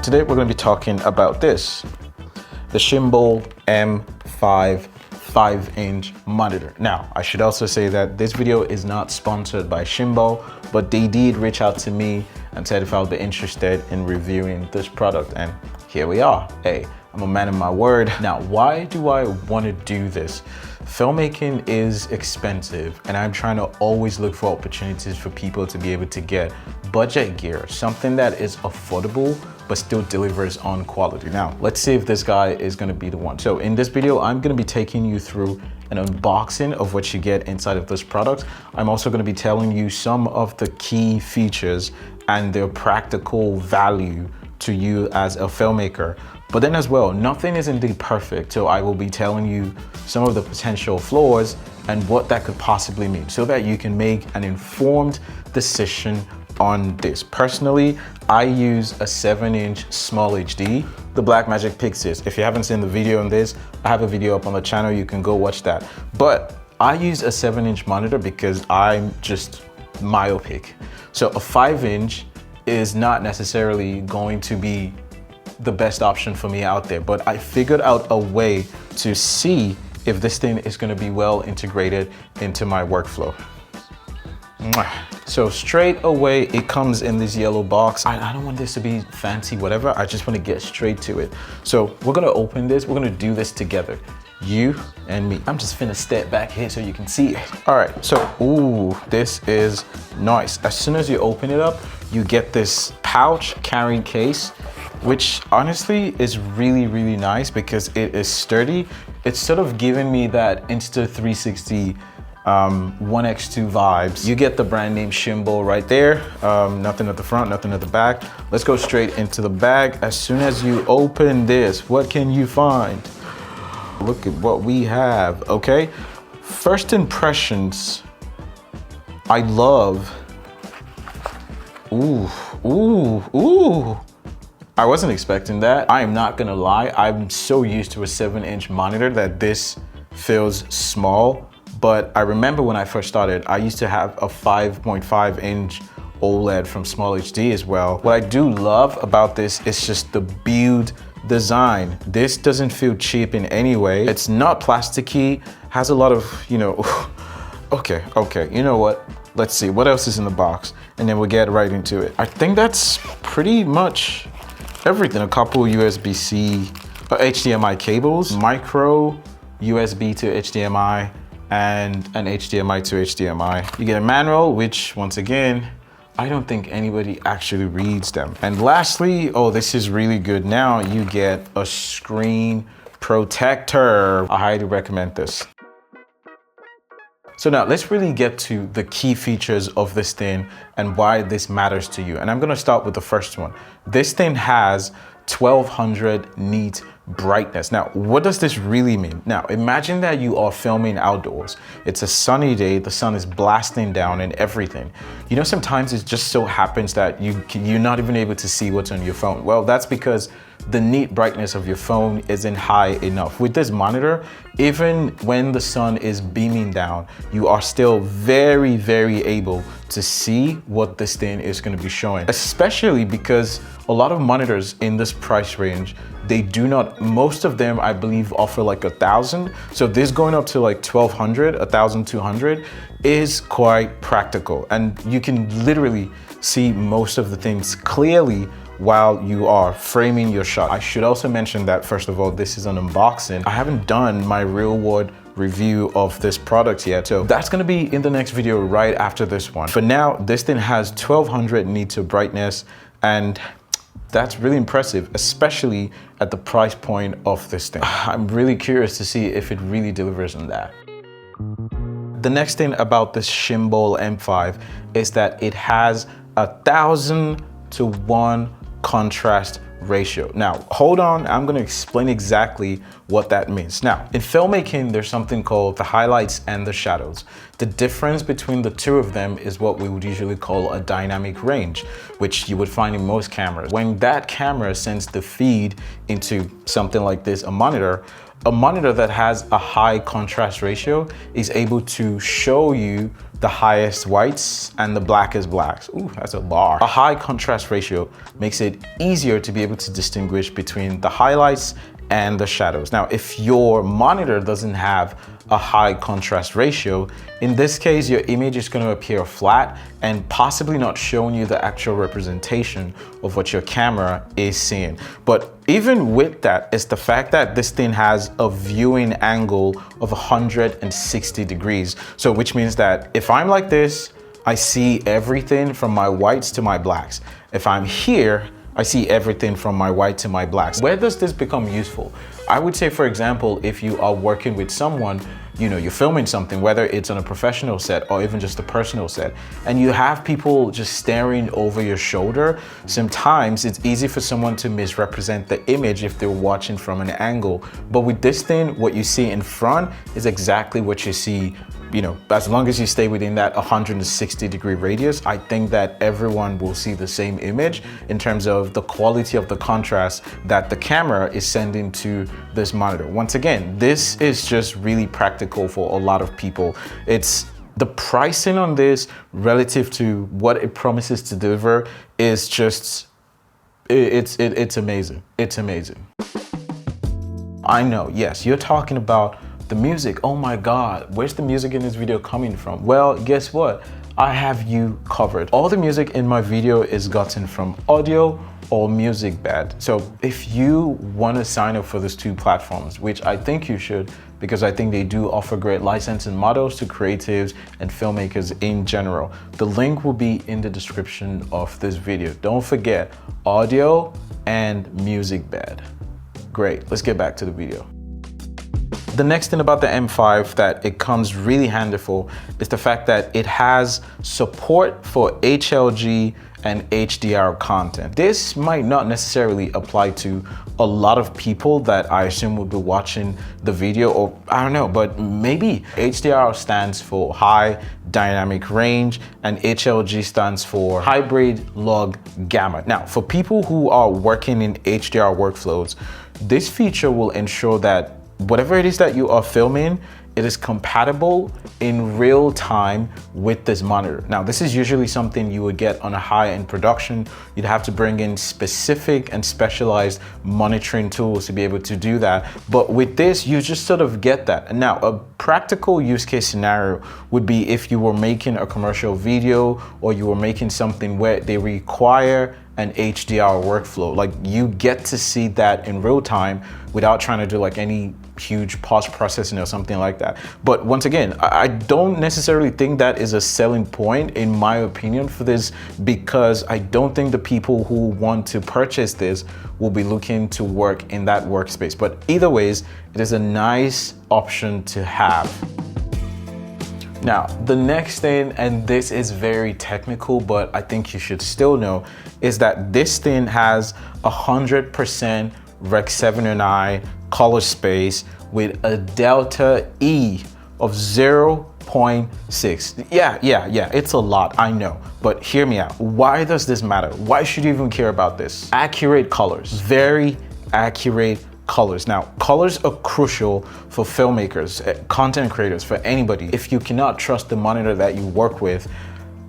Today we're going to be talking about this, the Shimbol M5 5-inch monitor. Now, I should also say that this video is not sponsored by Shimbol, but they did reach out to me and said if I would be interested in reviewing this product, and here we are. Hey, I'm a man of my word. Now, why do I want to do this? Filmmaking is expensive, and I'm trying to always look for opportunities for people to be able to get budget gear, something that is affordable but still delivers on quality. Now, let's see if this guy is going to be the one. So in this video, I'm going to be taking you through an unboxing of what you get inside of this product. I'm also going to be telling you some of the key features and their practical value to you as a filmmaker. But then as well, nothing is indeed perfect. So I will be telling you some of the potential flaws and what that could possibly mean so that you can make an informed decision on this. Personally, I use a 7-inch small HD, the Blackmagic Pixis. If you haven't seen the video on this, I have a video up on the channel, you can go watch that. But I use a 7-inch monitor because I'm just myopic. So a 5-inch is not necessarily going to be the best option for me out there, but I figured out a way to see if this thing is going to be well integrated into my workflow. So straight away, it comes in this yellow box. I don't want this to be fancy, whatever. I just want to get straight to it. So we're going to open this. We're going to do this together. You and me. I'm just finna step back here so you can see it. All right, so, ooh, this is nice. As soon as you open it up, you get this pouch carrying case, which honestly is really, really nice because it is sturdy. It's sort of giving me that Insta360 1x2 vibes. You get the brand name Shimbol right there. Nothing at the front, nothing at the back. Let's go straight into the bag. As soon as you open this, what can you find? Look at what we have, okay? First impressions, I love, ooh. I wasn't expecting that. I am not gonna lie. I'm so used to a 7-inch monitor that this feels small. But I remember when I first started, I used to have a 5.5-inch OLED from Small HD as well. What I do love about this is just the build design. This doesn't feel cheap in any way. It's not plasticky, has a lot of, you know, okay, you know what? Let's see, what else is in the box? And then we'll get right into it. I think that's pretty much everything. A couple USB-C, HDMI cables, micro USB to HDMI, and an HDMI to HDMI. You get a manual, which once again, I don't think anybody actually reads them. And lastly, oh, this is really good. Now you get a screen protector. I highly recommend this. So now let's really get to the key features of this thing and why this matters to you. And I'm gonna start with the first one. This thing has 1200 nit brightness. Now, what does this really mean? Now, imagine that you are filming outdoors. It's a sunny day, the sun is blasting down and everything. You know, sometimes it just so happens that you're not even able to see what's on your phone. Well, that's because the nit brightness of your phone isn't high enough. With this monitor, even when the sun is beaming down, you are still very, very able to see what this thing is going to be showing, especially because a lot of monitors in this price range, they do not, most of them I believe offer like 1,000. So this going up to like 1,200, 1,200 is quite practical, and you can literally see most of the things clearly while you are framing your shot. I should also mention that, first of all, this is an unboxing. I haven't done my real world review of this product yet, so that's gonna be in the next video right after this one. For now, this thing has 1200 nits of brightness, and that's really impressive, especially at the price point of this thing. I'm really curious to see if it really delivers on that. The next thing about this Shimbol M5 is that it has 1,000:1 contrast ratio. Now, hold on, I'm gonna explain exactly what that means. Now, in filmmaking, there's something called the highlights and the shadows. The difference between the two of them is what we would usually call a dynamic range, which you would find in most cameras. When that camera sends the feed into something like this, a monitor that has a high contrast ratio is able to show you the highest whites and the blackest blacks. Ooh, that's a bar. A high contrast ratio makes it easier to be able to distinguish between the highlights and the shadows. Now, if your monitor doesn't have a high contrast ratio, in this case, your image is going to appear flat and possibly not showing you the actual representation of what your camera is seeing. But even with that, it's the fact that this thing has a viewing angle of 160 degrees. So which means that if I'm like this, I see everything from my whites to my blacks. If I'm here, I see everything from my white to my blacks. Where does this become useful? I would say, for example, if you are working with someone, you're filming something, whether it's on a professional set or even just a personal set, and you have people just staring over your shoulder, sometimes it's easy for someone to misrepresent the image if they're watching from an angle. But with this thing, what you see in front is exactly what you see. As long as you stay within that 160-degree radius, I think that everyone will see the same image in terms of the quality of the contrast that the camera is sending to this monitor. Once again, this is just really practical for a lot of people. It's the pricing on this relative to what it promises to deliver is just, it's amazing. It's amazing. I know, yes, you're talking about the music. Oh my God, where's the music in this video coming from? Well, guess what? I have you covered. All the music in my video is gotten from Audio or MusicBed. So if you want to sign up for these two platforms, which I think you should, because I think they do offer great licensing models to creatives and filmmakers in general. The link will be in the description of this video. Don't forget Audio and MusicBed. Great, let's get back to the video. The next thing about the M5 that it comes really handy for is the fact that it has support for HLG and HDR content. This might not necessarily apply to a lot of people that I assume will be watching the video, or I don't know, but maybe. HDR stands for high dynamic range and HLG stands for hybrid log gamma. Now, for people who are working in HDR workflows, this feature will ensure that whatever it is that you are filming, it is compatible in real time with this monitor. Now, this is usually something you would get on a high-end production. You'd have to bring in specific and specialized monitoring tools to be able to do that. But with this, you just sort of get that. Now, a practical use case scenario would be if you were making a commercial video or you were making something where they require an HDR workflow. Like, you get to see that in real time without trying to do like any huge post-processing or something like that. But once again, I don't necessarily think that is a selling point in my opinion for this, because I don't think the people who want to purchase this will be looking to work in that workspace. But either ways, it is a nice option to have. Now, the next thing, and this is very technical, but I think you should still know, is that this thing has 100% Rec. 709 color space with a delta E of 0.6. Yeah, it's a lot, I know, but hear me out. Why does this matter? Why should you even care about this? Accurate colors, very accurate colors. Now, colors are crucial for filmmakers, content creators, for anybody. If you cannot trust the monitor that you work with,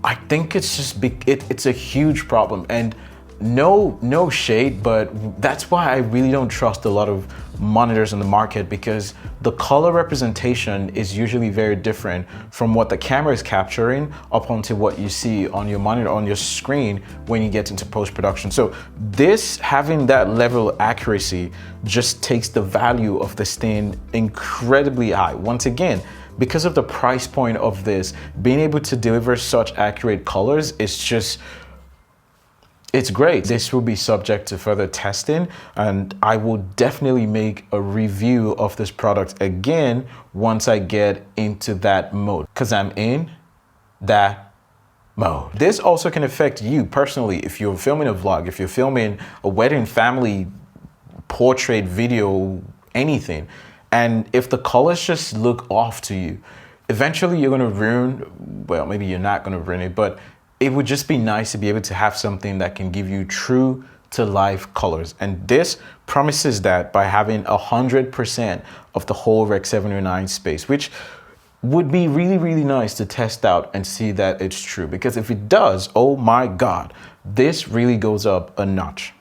I think it's just it's a huge problem. And no shade, but that's why I really don't trust a lot of monitors in the market, because the color representation is usually very different from what the camera is capturing up onto what you see on your monitor, on your screen when you get into post-production. So this, having that level of accuracy, just takes the value of this thing incredibly high. Once again, because of the price point of this, being able to deliver such accurate colors is just, it's great. This will be subject to further testing, and I will definitely make a review of this product again once I get into that mode, because I'm in that mode. This also can affect you personally if you're filming a vlog, if you're filming a wedding, family, portrait, video, anything. And if the colors just look off to you, eventually you're gonna ruin, well, maybe you're not gonna ruin it, but it would just be nice to be able to have something that can give you true to life colors. And this promises that by having 100% of the whole Rec. 709 space, which would be really, really nice to test out and see that it's true. Because if it does, oh my God, this really goes up a notch.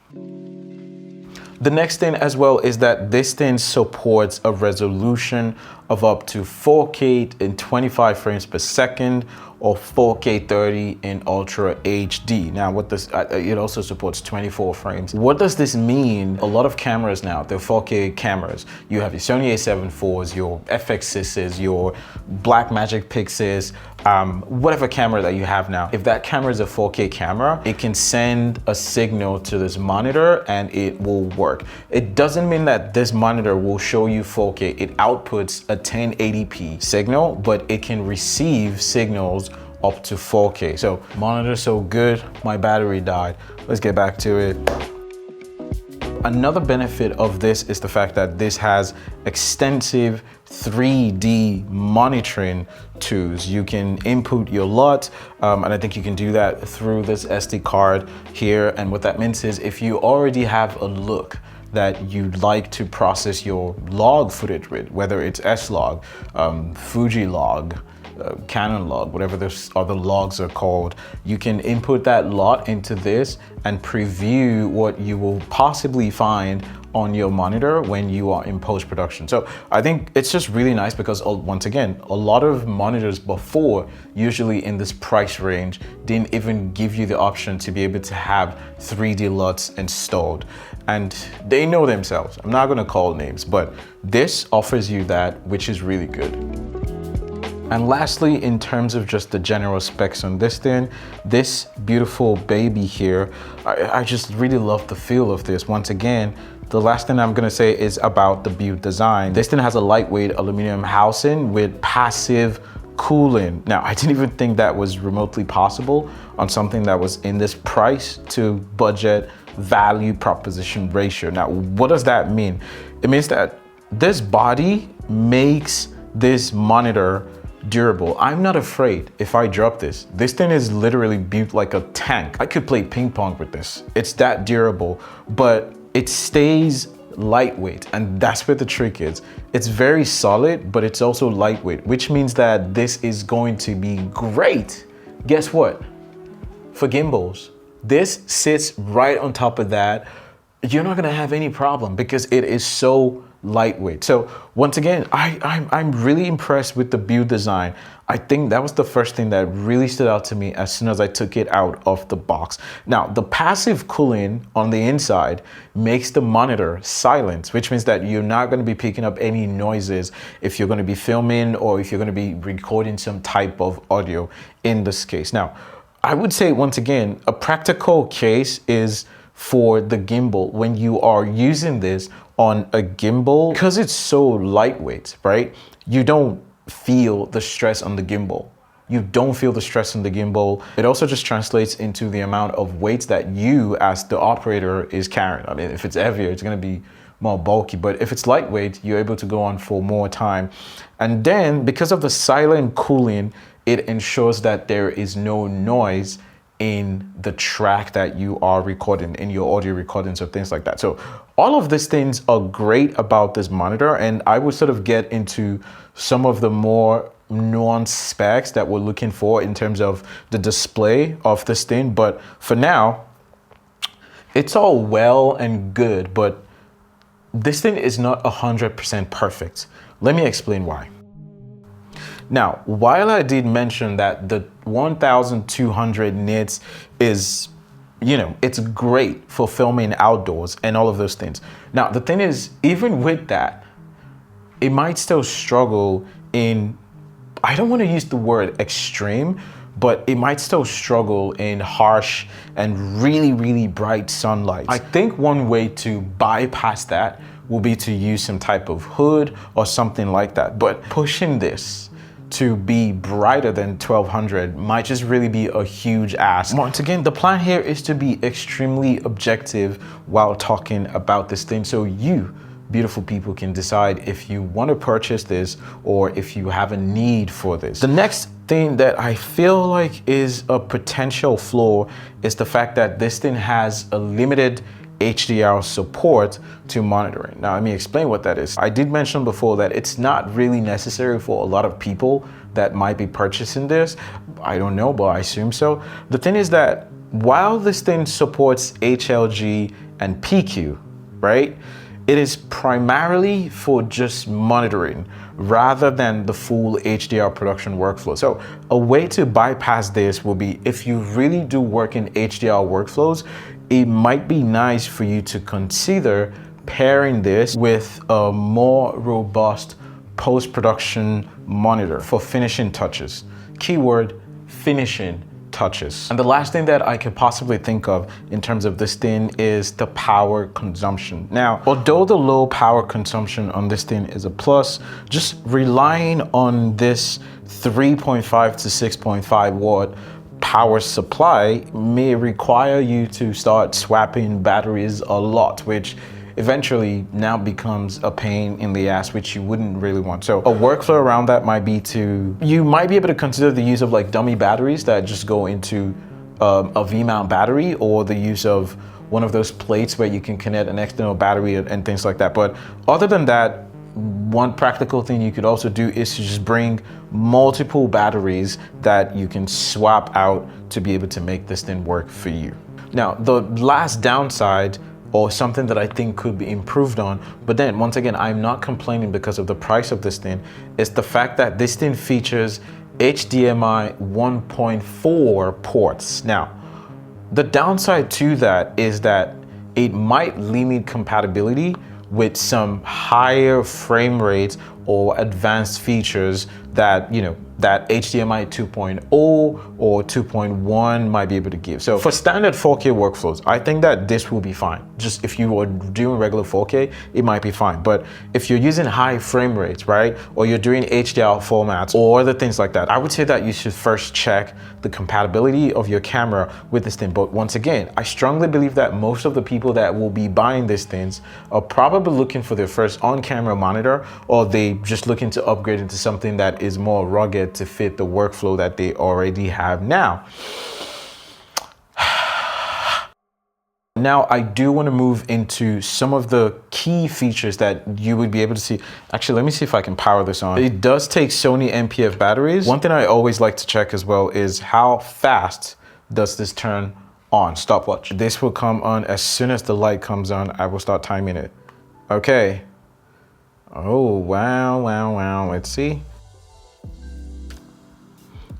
The next thing as well is that this thing supports a resolution of up to 4K in 25 frames per second or 4K 30 in Ultra HD. Now, what this, it also supports 24 frames. What does this mean? A lot of cameras now, they're 4K cameras. You have your Sony A7 IVs, your FX6s, your Blackmagic Pixes, whatever camera that you have now. If that camera is a 4K camera, it can send a signal to this monitor and it will work. It doesn't mean that this monitor will show you 4K. It outputs a 1080p signal, but it can receive signals up to 4K. So monitor so good, my battery died. Let's get back to it. Another benefit of this is the fact that this has extensive 3D monitoring tools. You can input your LUT, and I think you can do that through this SD card here. And what that means is if you already have a look that you'd like to process your log footage with, whether it's S-Log, Fuji log, Canon log, whatever those other logs are called, you can input that LUT into this and preview what you will possibly find on your monitor when you are in post-production. So I think it's just really nice because, once again, a lot of monitors before, usually in this price range, didn't even give you the option to be able to have 3D LUTs installed. And they know themselves. I'm not gonna call names, but this offers you that, which is really good. And lastly, in terms of just the general specs on this thing, this beautiful baby here, I just really love the feel of this. Once again, the last thing I'm gonna say is about the build design. This thing has a lightweight aluminum housing with passive cooling. Now, I didn't even think that was remotely possible on something that was in this price to budget value proposition ratio. Now, what does that mean? It means that this body makes this monitor durable. I'm not afraid if I drop this. This thing is literally built like a tank. I could play ping pong with this. It's that durable, but it stays lightweight, and that's where the trick is. It's very solid, but it's also lightweight, which means that this is going to be great. Guess what? For gimbals. This sits right on top of that. You're not gonna have any problem because it is so lightweight. So once again, I'm really impressed with the build design. I think that was the first thing that really stood out to me as soon as I took it out of the box. Now, the passive cooling on the inside makes the monitor silent, which means that you're not going to be picking up any noises if you're going to be filming or if you're going to be recording some type of audio in this case. Now, I would say once again, a practical case is for the gimbal. When you are using this on a gimbal, because it's so lightweight, right? You don't feel the stress on the gimbal. You don't feel the stress on the gimbal. It also just translates into the amount of weight that you as the operator is carrying. I mean, if it's heavier, it's gonna be more bulky, but if it's lightweight, you're able to go on for more time. And then because of the silent cooling, it ensures that there is no noise in the track that you are recording, in your audio recordings or things like that. So all of these things are great about this monitor, and I would sort of get into some of the more nuanced specs that we're looking for in terms of the display of this thing. But for now, it's all well and good, but this thing is not 100% perfect. Let me explain why. Now, while I did mention that the 1200 nits is, you know, it's great for filming outdoors and all of those things. Now, the thing is, even with that, it might still struggle in, I don't want to use the word extreme, but it might still struggle in harsh and really, really bright sunlight. I think one way to bypass that will be to use some type of hood or something like that. But pushing this to be brighter than 1200 might just really be a huge ask. Once again, the plan here is to be extremely objective while talking about this thing, so you beautiful people can decide if you want to purchase this or if you have a need for this. The next thing that I feel like is a potential flaw is the fact that this thing has a limited HDR support to monitoring. Now, let me explain what that is. I did mention before that it's not really necessary for a lot of people that might be purchasing this. I don't know, but I assume so. The thing is that while this thing supports HLG and PQ, right? It is primarily for just monitoring rather than the full HDR production workflow. So a way to bypass this will be, if you really do work in HDR workflows, it might be nice for you to consider pairing this with a more robust post-production monitor for finishing touches. Keyword, finishing touches. And the last thing that I could possibly think of in terms of this thing is the power consumption. Now, although the low power consumption on this thing is a plus, just relying on this 3.5 to 6.5 watt power supply may require you to start swapping batteries a lot, which eventually now becomes a pain in the ass, which you wouldn't really want. So a workflow around that might be you might be able to consider the use of like dummy batteries that just go into a V-mount battery, or the use of one of those plates where you can connect an external battery and things like that. But other than that, one practical thing you could also do is to just bring multiple batteries that you can swap out to be able to make this thing work for you. Now, the last downside, or something that I think could be improved on, but then once again, I'm not complaining because of the price of this thing, is the fact that this thing features HDMI 1.4 ports. Now, the downside to that is that it might limit compatibility with some higher frame rates or advanced features that, you know, that HDMI 2.0 or 2.1 might be able to give. So for standard 4K workflows, I think that this will be fine. Just if you are doing regular 4K, it might be fine. But if you're using high frame rates, right? Or you're doing HDR formats or other things like that, I would say that you should first check the compatibility of your camera with this thing. But once again, I strongly believe that most of the people that will be buying these things are probably looking for their first on-camera monitor, or they just looking to upgrade into something that is more rugged to fit the workflow that they already have now. Now, I do want to move into some of the key features that you would be able to see. Actually, let me see if I can power this on. It does take Sony NP-F batteries. One thing I always like to check as well is how fast does this turn on. Stopwatch. This will come on as soon as the light comes on. I will start timing it. Okay. Oh, wow. Let's see.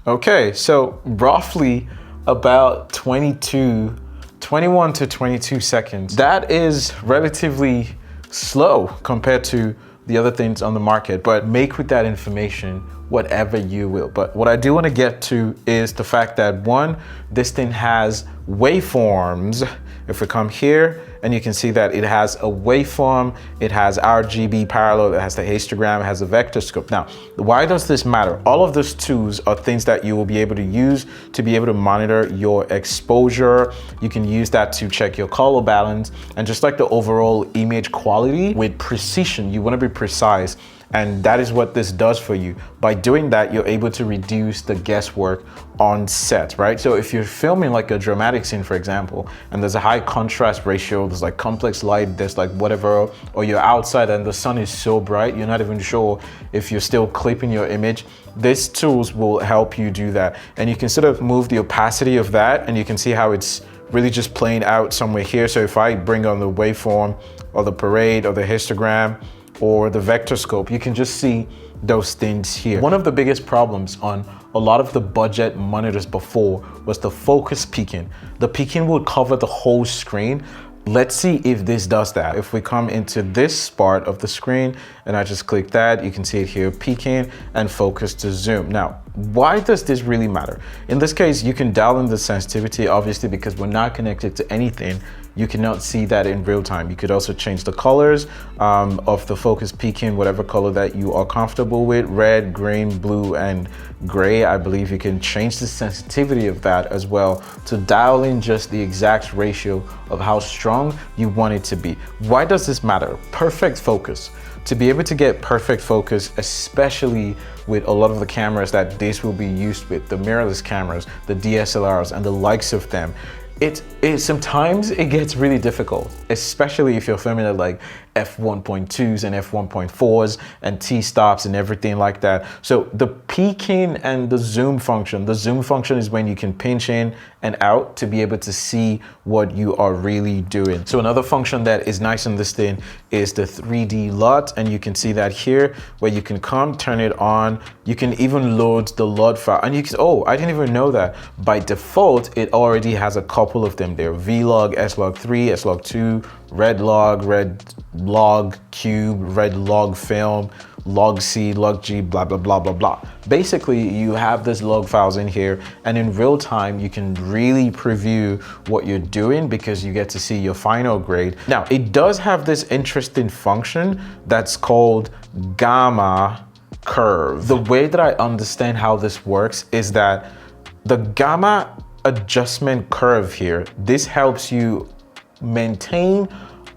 Okay, so roughly about 21 to 22 seconds. That is relatively slow compared to the other things on the market, but make with that information whatever you will. But what I do want to get to is the fact that one, this thing has waveforms. If we come here, and you can see that it has a waveform, it has RGB parallel, it has the histogram, it has a vector scope. Now, why does this matter? All of those tools are things that you will be able to use to be able to monitor your exposure. You can use that to check your color balance and just like the overall image quality with precision. You want to be precise. And that is what this does for you. By doing that, you're able to reduce the guesswork on set, right? So if you're filming like a dramatic scene, for example, and there's a high contrast ratio, there's like complex light, there's like whatever, or you're outside and the sun is so bright, you're not even sure if you're still clipping your image, these tools will help you do that. And you can sort of move the opacity of that, and you can see how it's really just playing out somewhere here. So if I bring on the waveform or the parade or the histogram, or the vector scope, you can just see those things here. One of the biggest problems on a lot of the budget monitors before was the focus peaking. The peaking would cover the whole screen. Let's see if this does that. If we come into this part of the screen and I just click that, you can see it here, peaking and focus to zoom. Now, why does this really matter? In this case, you can dial in the sensitivity, obviously, because we're not connected to anything. You cannot see that in real time. You could also change the colors of the focus peaking, whatever color that you are comfortable with, red, green, blue, and gray. I believe you can change the sensitivity of that as well to dial in just the exact ratio of how strong you want it to be. Why does this matter? Perfect focus. To be able to get perfect focus, especially with a lot of the cameras that this will be used with, the mirrorless cameras, the DSLRs, and the likes of them, sometimes it gets really difficult, especially if you're filming at like f1.2s and f1.4s and t-stops and everything like that. So the peaking and the zoom function is when you can pinch in and out to be able to see what you are really doing. So another function that is nice on this thing is the 3D LUT, and you can see that here where you can come turn it on. You can even load the LUT file, and you can, oh, I didn't even know that by default it already has a couple of them there: vlog, slog3, slog2, red log, red log cube, red log film, log C, log G, blah blah blah blah blah. Basically, you have these log files in here, and in real time you can really preview what you're doing because you get to see your final grade. Now, it does have this interesting function that's called gamma curve. The way that I understand how this works is that the gamma adjustment curve here, this helps you maintain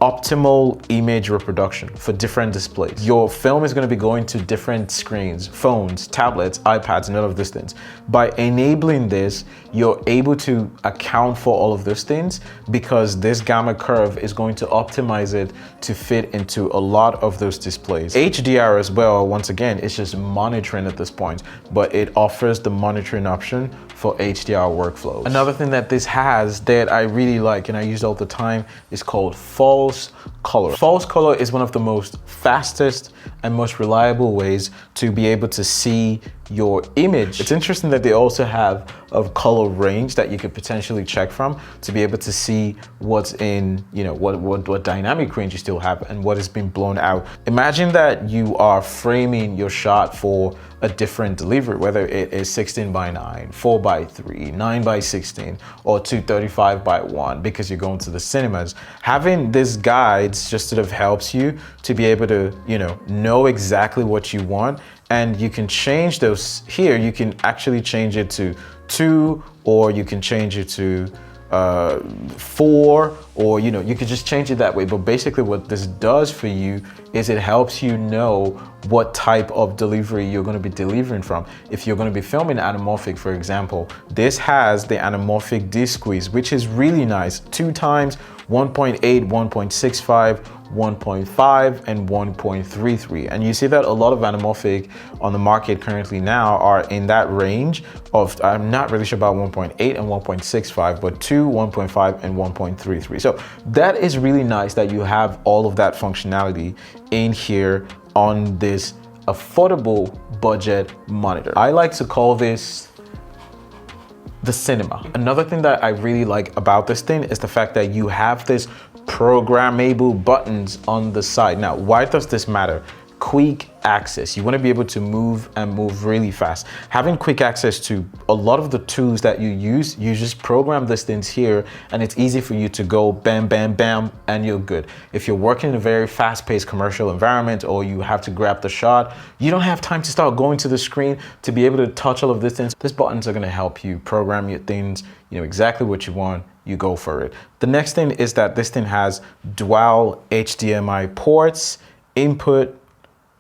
optimal image reproduction for different displays. Your film is going to be going to different screens, phones, tablets, iPads, and all of these things. By enabling this, you're able to account for all of those things because this gamma curve is going to optimize it to fit into a lot of those displays. HDR as well, once again, it's just monitoring at this point, but it offers the monitoring option for HDR workflows. Another thing that this has that I really like and I use all the time is called false color. False color is one of the most fastest and most reliable ways to be able to see your image. It's interesting that they also have a color range that you could potentially check from to be able to see what's in, you know, what dynamic range you still have and what has been blown out. Imagine that you are framing your shot for a different delivery, whether it is 16:9, 4:3, 9:16, or 235:1 because you're going to the cinemas. Having these guides just sort of helps you to be able to, you know exactly what you want, and you can change those here. You can actually change it to 2, or you can change it to 4, or you could just change it that way. But basically what this does for you is it helps you know what type of delivery you're going to be delivering from. If you're going to be filming anamorphic, for example, this has the anamorphic D-squeeze, which is really nice. 2 times, 1.8, 1.65, 1.5, and 1.33. And you see that a lot of anamorphic on the market currently now are in that range of, I'm not really sure about 1.8 and 1.65, but 2, 1.5, and 1.33. So that is really nice that you have all of that functionality in here on this affordable budget monitor. I like to call this the cinema. Another thing that I really like about this thing is the fact that you have this programmable buttons on the side. Now, why does this matter? Quick access. You want to be able to move really fast. Having quick access to a lot of the tools that you use, you just program these things here and it's easy for you to go bam, bam, bam, and you're good. If you're working in a very fast-paced commercial environment or you have to grab the shot, you don't have time to start going to the screen to be able to touch all of these things. These buttons are going to help you program your things, you know exactly what you want, you go for it. The next thing is that this thing has dual HDMI ports, input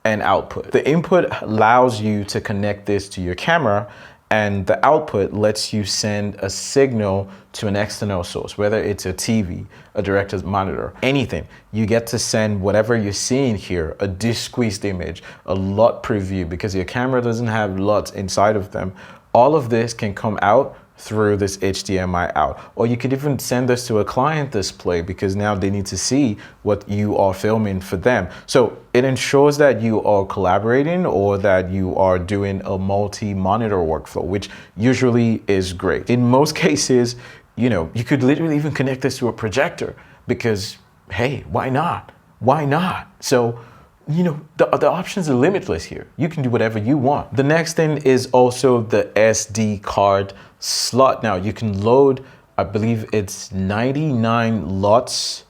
and output. The input allows you to connect this to your camera, and the output lets you send a signal to an external source, whether it's a TV, a director's monitor, anything. You get to send whatever you're seeing here, a disc-squeezed image, a LUT preview, because your camera doesn't have LUTs inside of them. All of this can come out through this HDMI out. Or you could even send this to a client display because now they need to see what you are filming for them. So it ensures that you are collaborating or that you are doing a multi-monitor workflow, which usually is great. In most cases, you could literally even connect this to a projector because, hey, why not? Why not? So, the options are limitless here. You can do whatever you want. The next thing is also the SD card slot. Now you can load, I believe it's 99 LUTs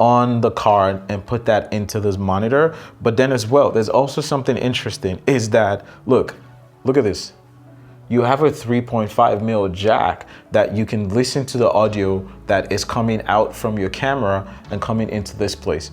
on the card and put that into this monitor. But then as well, there's also something interesting is that, look at this. You have a 3.5mm jack that you can listen to the audio that is coming out from your camera and coming into this place.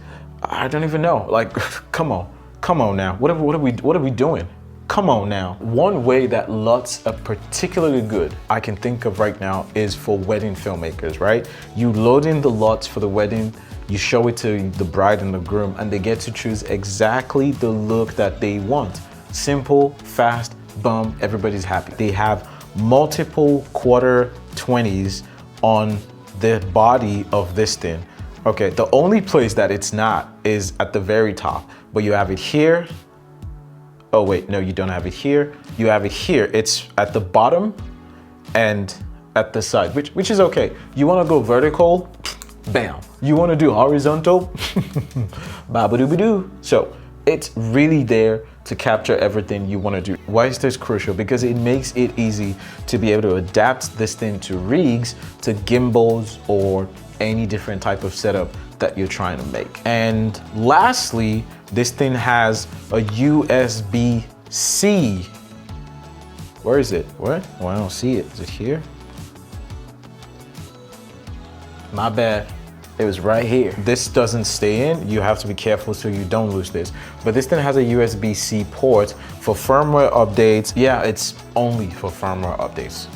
I don't even know, like, come on now. What are we doing? Come on now. One way that Luts are particularly good I can think of right now is for wedding filmmakers, right? You load in the Luts for the wedding, you show it to the bride and the groom, and they get to choose exactly the look that they want. Simple, fast, boom, everybody's happy. They have multiple quarter 20s on the body of this thing. Okay, the only place that it's not is at the very top, but you have it here. Oh wait, no, you don't have it here. You have it here. It's at the bottom and at the side, which is okay. You wanna go vertical, bam. You wanna do horizontal, ba-ba-doo-ba-doo. So it's really there to capture everything you wanna do. Why is this crucial? Because it makes it easy to be able to adapt this thing to rigs, to gimbals, or any different type of setup that you're trying to make. And lastly, this thing has a USB-C. Where is it? What? Oh, I don't see it. Is it here? My bad. It was right here. This doesn't stay in. You have to be careful so you don't lose this. But this thing has a USB-C port for firmware updates. Yeah, it's only for firmware updates.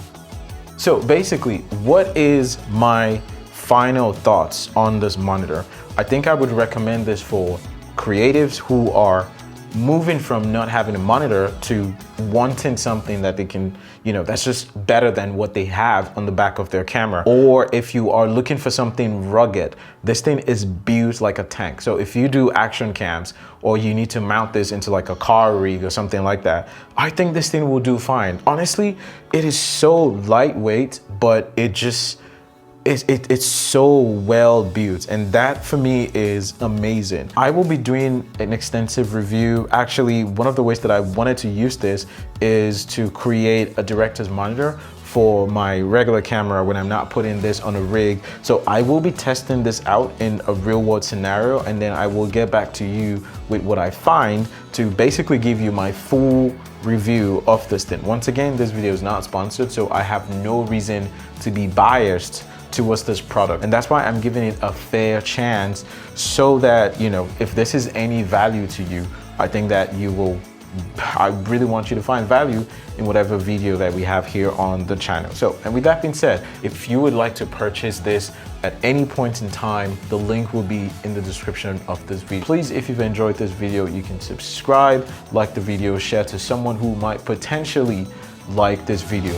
So basically, what is my final thoughts on this monitor? I think I would recommend this for creatives who are moving from not having a monitor to wanting something that they can, that's just better than what they have on the back of their camera. Or if you are looking for something rugged, this thing is built like a tank. So if you do action cams or you need to mount this into like a car rig or something like that, I think this thing will do fine. Honestly, it is so lightweight, but it's so well built, and that for me is amazing. I will be doing an extensive review. Actually, one of the ways that I wanted to use this is to create a director's monitor for my regular camera when I'm not putting this on a rig. So I will be testing this out in a real world scenario, and then I will get back to you with what I find to basically give you my full review of this thing. Once again, this video is not sponsored, so I have no reason to be biased towards this product, and that's why I'm giving it a fair chance, so that if this is any value to you, I think that I really want you to find value in whatever video that we have here on the channel. So, and with that being said, if you would like to purchase this at any point in time, the link will be in the description of this video. Please, if you've enjoyed this video, you can subscribe, like the video, share to someone who might potentially like this video.